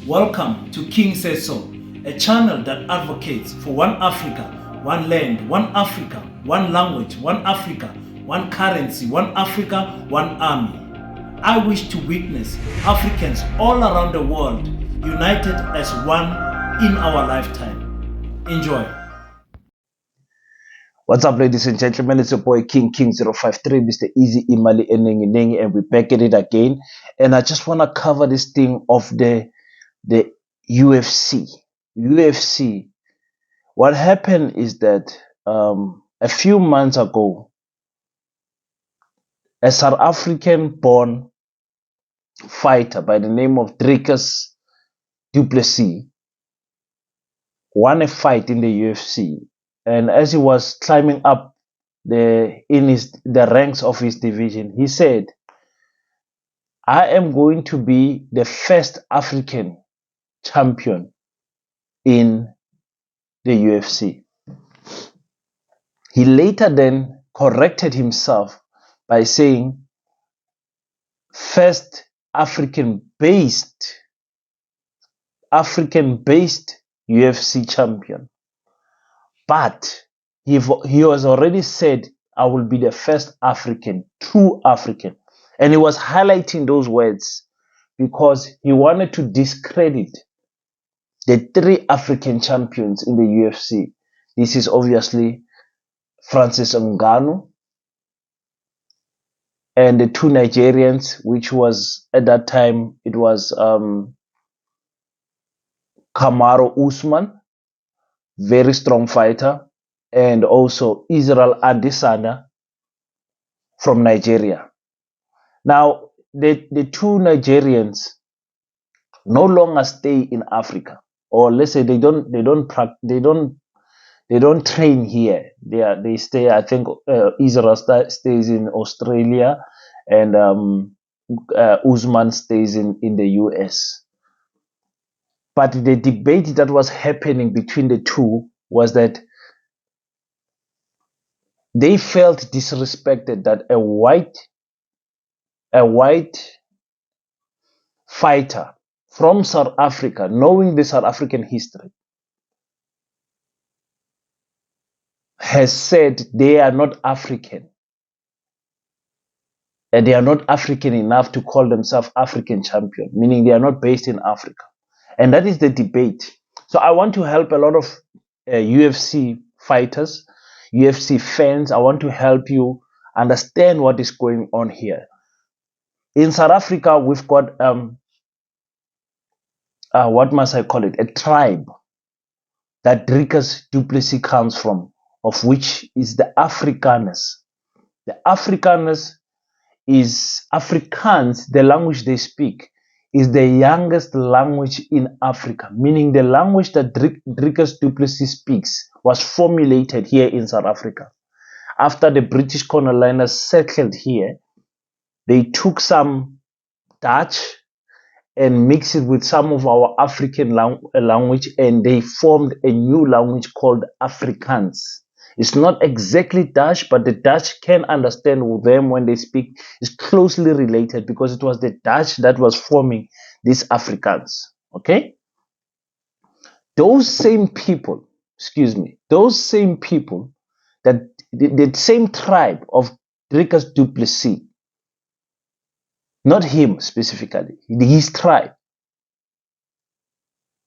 Welcome to King Says So, a channel that advocates for one Africa, one land, one Africa, one language, one Africa, one currency, one Africa, one army. I wish to witness Africans all around the world united as one in our lifetime. Enjoy. What's up, ladies and gentlemen? It's your boy King053, Mr. Easy Imali Enengi, and we're back at it again. And I just want to cover this thing of the UFC. UFC. What happened is that a few months ago, a South African-born fighter by the name of Dricus Du Plessis won a fight in the UFC. And as he was climbing up the ranks of his division, he said, I am going to be the first African champion in the UFC. He later then corrected himself by saying first African-based UFC champion. But he was already said, I will be the first African, true African. And he was highlighting those words because he wanted to discredit the three African champions in the UFC. This is obviously Francis Ngannou and the two Nigerians, which was at that time, it was Kamaru Usman, very strong fighter, and also Israel Adesanya from Nigeria. Now, the two Nigerians no longer stay in Africa, or let's say they don't train here. They stay. I think Israel stays in Australia, and Usman stays in the US. But the debate that was happening between the two was that they felt disrespected that a white fighter from South Africa, knowing the South African history, has said they are not African. And they are not African enough to call themselves African champion, meaning they are not based in Africa. And that is the debate. So I want to help a lot of UFC fighters, UFC fans. I want to help you understand what is going on here. In South Africa, we've got, what must I call it? A tribe that Dricus Du Plessis comes from, of which is the Afrikaners. The Afrikaners is Afrikaans, the language they speak, is the youngest language in Africa, meaning the language that Dricus Du Plessis speaks was formulated here in South Africa. After the British colonizers settled here, they took some Dutch and mixed it with some of our African language, and they formed a new language called Afrikaans. It's not exactly Dutch, but the Dutch can understand them when they speak. It's closely related because it was the Dutch that was forming these Afrikaans. Okay? Those same people, that the same tribe of Dricus Du Plessis, not him specifically, his tribe.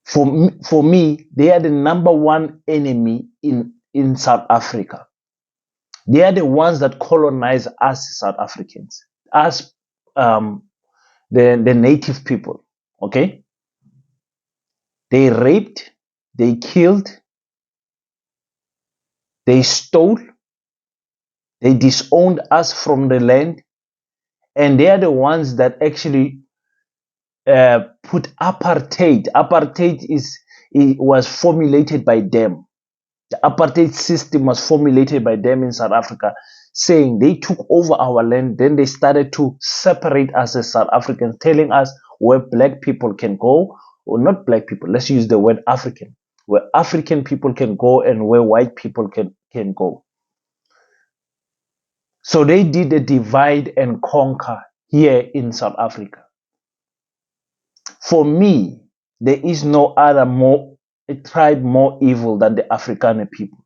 For me, they are the number one enemy in South Africa. They are the ones that colonize us South Africans, us the native people. Okay? They raped, they killed, they stole, they disowned us from the land, and they are the ones that actually put apartheid. Apartheid was formulated by them. The apartheid system was formulated by them in South Africa, saying they took over our land, then they started to separate us as South Africans, telling us where black people can go, or not black people, let's use the word African, where African people can go and where white people can go. So they did a divide and conquer here in South Africa. For me, there is no other a tribe more evil than the Afrikaner people.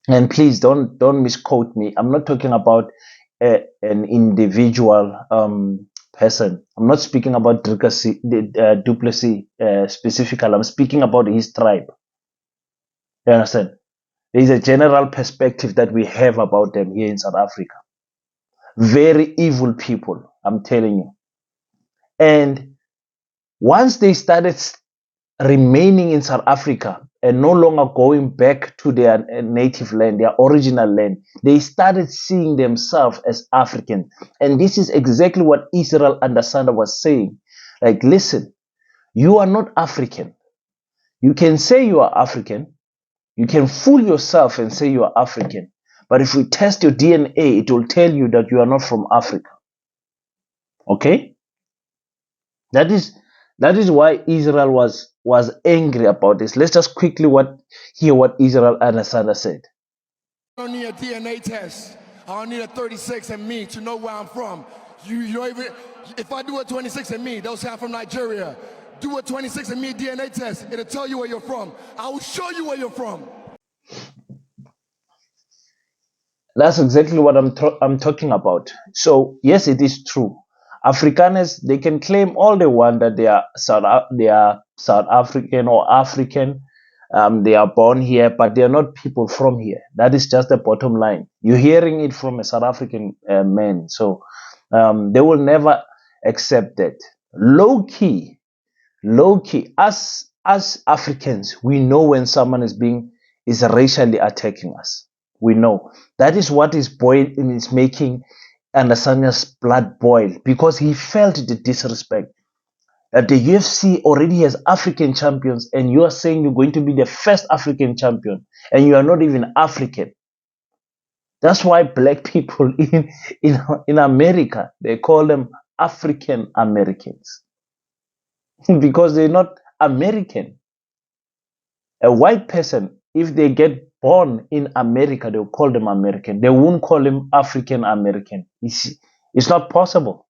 And please don't misquote me. I'm not talking about an individual person. I'm not speaking about Du Plessis specifically. I'm speaking about his tribe. You understand? There is a general perspective that we have about them here in South Africa. Very evil people, I'm telling you. And once they started remaining in South Africa and no longer going back to their native land, their original land, they started seeing themselves as African. And this is exactly what Israel Adesanya was saying. Like, listen, you are not African. You can say you are African. You can fool yourself and say you are African. But if we test your DNA, it will tell you that you are not from Africa. Okay? That is why Israel was angry about this. Let's just quickly hear what Israel Adesanya said. I don't need a DNA test. I don't need a 36andMe to know where I'm from. You don't even, if I do a 26andMe, they'll say I'm from Nigeria. Do a 26andMe DNA test. It'll tell you where you're from. I will show you where you're from. That's exactly what I'm talking about. So yes, it is true. Afrikaners, they can claim all they want that they are South African or African. They are born here, but they are not people from here. That is just the bottom line. You're hearing it from a South African man, so they will never accept that. Low key, as Africans, we know when someone is racially attacking us. We know that is what is making Adesanya's blood boil, because he felt the disrespect that the UFC already has African champions, and you are saying you're going to be the first African champion, and you are not even African. That's why black people in America, they call them African Americans because they're not American. A white person, if they get born in America, they'll call them American. They won't call him African American. It's not possible.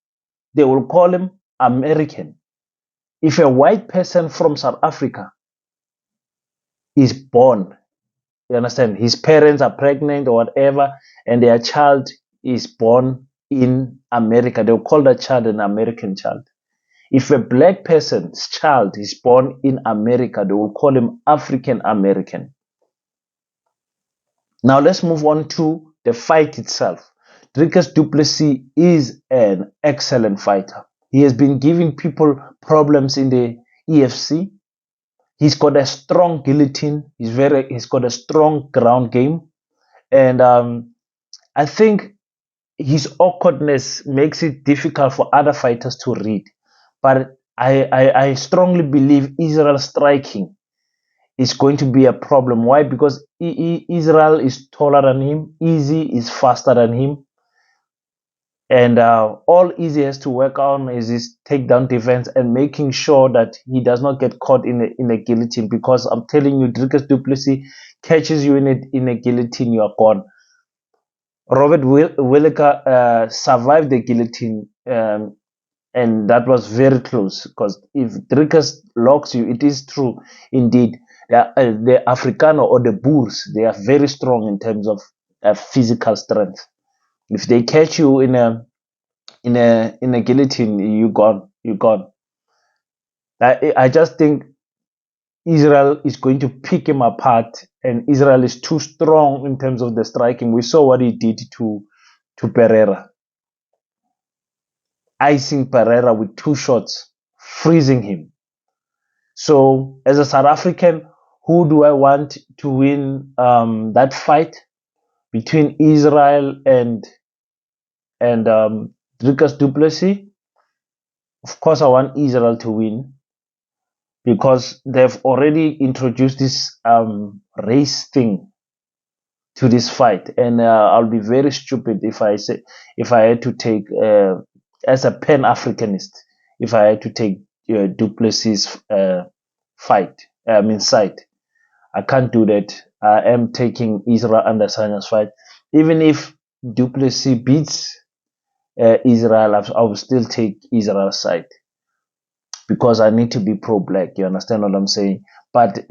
They will call him American. If a white person from South Africa is born, you understand, his parents are pregnant or whatever, and their child is born in America, they'll call that child an American child. If a black person's child is born in America, they will call him African American. Now let's move on to the fight itself. Dricus Du Plessis is an excellent fighter. He has been giving people problems in the EFC. He's got a strong guillotine. He's got a strong ground game, and I think his awkwardness makes it difficult for other fighters to read. But I strongly believe Israel striking is going to be a problem. Why? Because Israel is taller than him. Easy is faster than him. And all Easy has to work on is his takedown defense and making sure that he does not get caught in a guillotine. Because I'm telling you, Dricus Du Plessis catches you in a guillotine, you are gone. Robert Whittaker survived the guillotine, and that was very close. Because if Dricus locks you, it is true indeed. The Afrikaner or the Boers, they are very strong in terms of physical strength. If they catch you in a guillotine, you're gone. You're gone. I just think Israel is going to pick him apart, and Israel is too strong in terms of the striking. We saw what he did to Pereira, icing Pereira with 2 shots, freezing him. So, as a South African, who do I want to win that fight between Israel and Dricus Du Plessis? Of course, I want Israel to win because they've already introduced this race thing to this fight, and I'll be very stupid if I had to take as a Pan Africanist, if I had to take Du Plessis fight. Side. I can't do that. I am taking Israel Adesanya's fight, even if Du Plessis beats Israel. I will still take Israel's side. because I need to be pro-black. You understand what I'm saying? But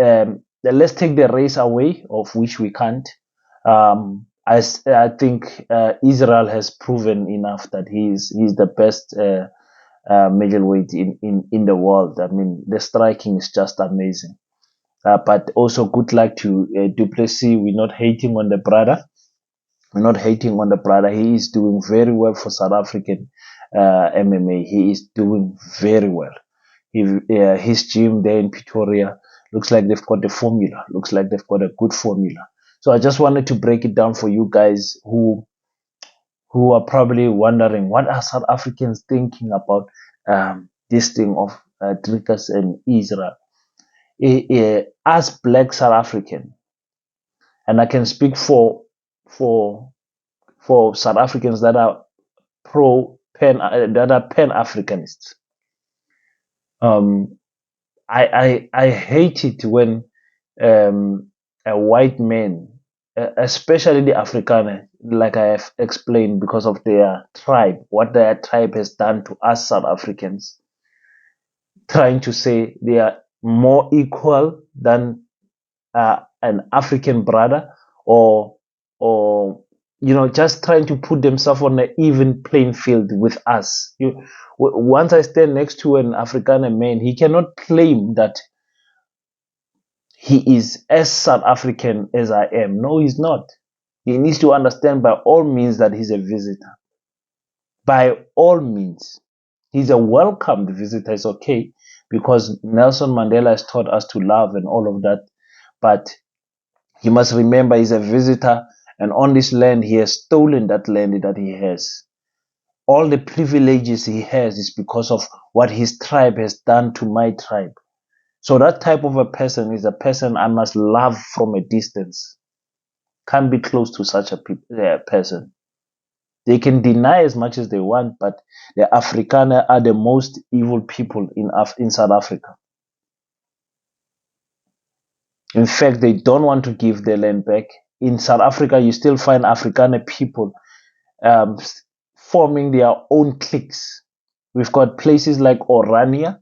let's take the race away, of which we can't. I think Israel has proven enough that he's the best middleweight in the world. I mean, the striking is just amazing. But also good luck to Du Plessis. We're not hating on the brother. We're not hating on the brother. He is doing very well for South African MMA. He is doing very well. His gym there in Pretoria looks like they've got a formula. Looks like they've got a good formula. So I just wanted to break it down for you guys who are probably wondering what are South Africans thinking about this thing of Dricus and Israel. As Black South African, and I can speak for South Africans that are that are Pan-Africanists. I hate it when a white man, especially the Afrikaner, like I have explained, because of their tribe, what their tribe has done to us South Africans, trying to say they are more equal than an African brother, or just trying to put themselves on an even playing field with us. Once I stand next to an Afrikaner man, he cannot claim that he is as South African as I am. No, he's not. He needs to understand by all means that he's a visitor. By all means, he's a welcomed visitor. It's okay, because Nelson Mandela has taught us to love and all of that. But he must remember he's a visitor, and on this land, he has stolen that land that he has. All the privileges he has is because of what his tribe has done to my tribe. So that type of a person is a person I must love from a distance. Can't be close to such a person. They can deny as much as they want, but the Afrikaner are the most evil people in South Africa. In fact, they don't want to give their land back. In South Africa, you still find Afrikaner people forming their own cliques. We've got places like Orania,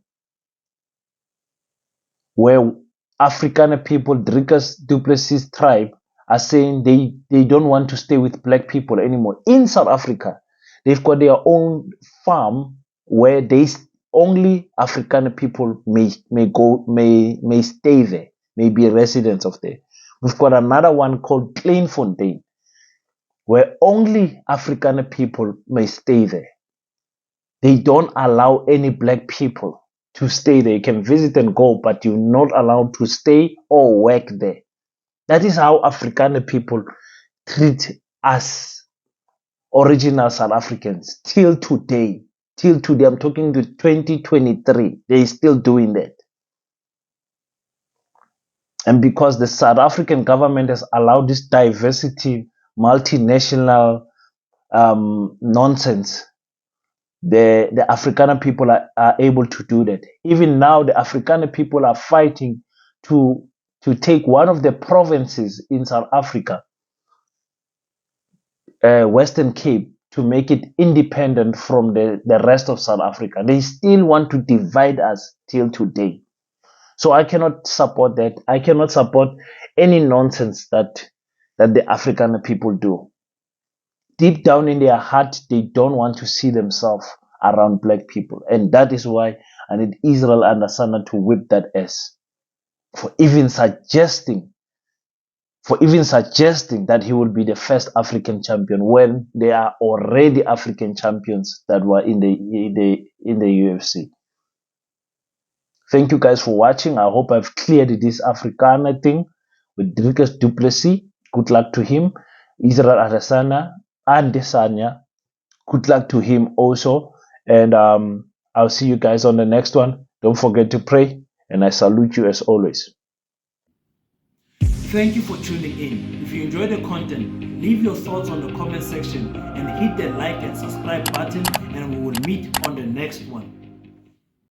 where Afrikaner people, Dricus Du Plessis tribe, are saying they don't want to stay with black people anymore. In South Africa, they've got their own farm where only Afrikaner people may stay there, may be residents of there. We've got another one called Kleinfontein, where only Afrikaner people may stay there. They don't allow any black people to stay there. You can visit and go, but you're not allowed to stay or work there. That is how Afrikaner people treat us, original South Africans, till today. Till today, I'm talking to 2023. They're still doing that. And because the South African government has allowed this diversity, multinational nonsense, the Afrikaner people are able to do that. Even now, the Afrikaner people are fighting to take one of the provinces in South Africa, Western Cape, to make it independent from the rest of South Africa. They still want to divide us till today. So I cannot support that. I cannot support any nonsense that the Afrikaner people do. Deep down in their heart, they don't want to see themselves around black people. And that is why I need Israel Adesanya to whip that ass. For even suggesting that he will be the first African champion when there are already African champions that were in the UFC. Thank you guys for watching. I hope I've cleared this Afrikaner thing with Dricus Du Plessis. Good luck to him. Israel Adesanya, good luck to him also. And I'll see you guys on the next one. Don't forget to pray, and I salute you as always. Thank you for tuning in. If you enjoyed the content, leave your thoughts on the comment section and hit the like and subscribe button, and we will meet on the next one.